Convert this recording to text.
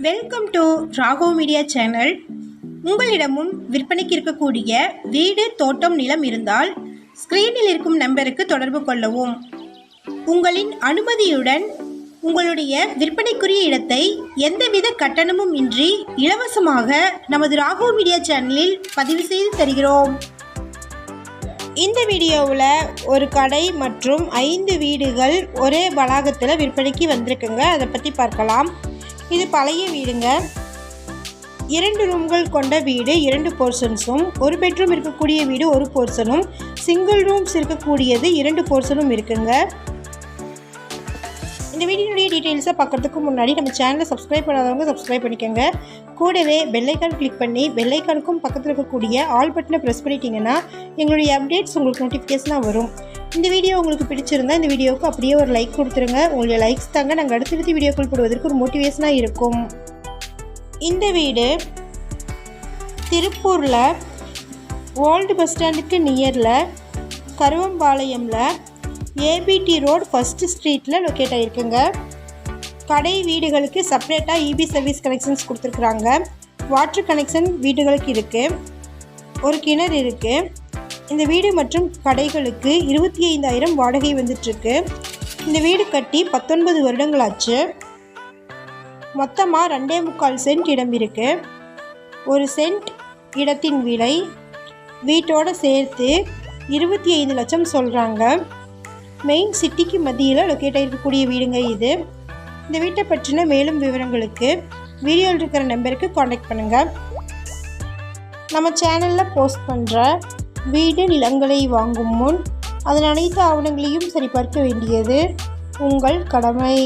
Welcome to Raghav media channel. உங்களிடமும் விற்பனைக்கு இருக்கக்கூடிய வீடு, தோட்டம், நிலம் இருந்தால் ஸ்க்ரீனில் இருக்கும் நம்பருக்கு தொடர்பு கொள்ளவும். உங்களின் அனுமதியுடன் உங்களுடைய விற்பனைக்குரிய இடத்தை எந்தவித கட்டணமும் இன்றி இலவசமாக நமது ராகவ் மீடியா சேனலில் பதிவு செய்து தருகிறோம். இந்த வீடியோவில் ஒரு கடை மற்றும் 5 வீடுகள் ஒரே வளாகத்தில் விற்பனைக்கு வந்திருக்குங்க. அதை பற்றி பார்க்கலாம். இது பழைய வீடுங்க. 2 ரூம்கள் கொண்ட வீடு, 2 போர்ஷன்ஸும், 1 பெட்ரூம் இருக்கக்கூடிய வீடு 1 போர்ஷனும், சிங்கிள் ரூம்ஸ் இருக்கக்கூடியது 2 போர்ஷனும் இருக்குங்க. இந்த வீடியோடைய டீட்டெயில்ஸை பார்க்குறதுக்கு முன்னாடி நம்ம சேனலை சப்ஸ்கிரைப் பண்ணாதவங்க சப்ஸ்கிரைப் பண்ணிக்கோங்க. கூடவே பெல்லைக்கான் கிளிக் பண்ணி பெல்லைக்கானுக்கும் பக்கத்தில் இருக்கக்கூடிய ஆல் பட்டனை ப்ரெஸ் பண்ணிட்டீங்கன்னா எங்களுடைய அப்டேட்ஸ் உங்களுக்கு நோட்டிஃபிகேஷனாக வரும். இந்த வீடியோ உங்களுக்கு பிடிச்சிருந்தா இந்த வீடியோவுக்கு அப்படியே ஒரு லைக் கொடுத்துருங்க. உங்களுடைய லைக்ஸ் தாங்க நாங்கள் அடுத்தடுத்த வீடியோக்கள் போடுவதற்கு ஒரு மோட்டிவேஷனாக இருக்கும். இந்த வீடு திருப்பூரில் ஓல்டு பஸ் ஸ்டாண்டுக்கு நியரில் கருவம்பாளையமில் ஏபிடி ரோடு ஃபஸ்ட்டு ஸ்ட்ரீட்டில் லொக்கேட் ஆகிருக்குங்க. கடை வீடுகளுக்கு செப்பரேட்டாக இபி சர்வீஸ் கனெக்ஷன்ஸ் கொடுத்துருக்குறாங்க. வாட்டர் கனெக்ஷன் வீடுகளுக்கு இருக்குது. ஒரு கிணறு இருக்குது. இந்த வீடு மற்றும் கடைகளுக்கு 25,000 வாடகை வந்துட்டுருக்கு. இந்த வீடு கட்டி 19 வருடங்களாச்சு. மொத்தமாக 2.25 சென்ட் இடம் இருக்குது. 1 சென்ட் இடத்தின் விலை வீட்டோடு சேர்த்து 25 லட்சம் சொல்கிறாங்க. மெயின் சிட்டிக்கு மத்தியில் லொக்கேட் ஆகிருக்கக்கூடிய வீடுங்க இது. இந்த வீட்டை பற்றின மேலும் விவரங்களுக்கு வீடியோவில் இருக்கிற நம்பருக்கு காண்டாக்ட் பண்ணுங்கள். நம்ம சேனலில் போஸ்ட் பண்ணுற வீடு, நிலங்களை வாங்கும் முன் அதன் அனைத்து ஆவணங்களையும் சரிபார்க்க வேண்டியது உங்கள் கடமை.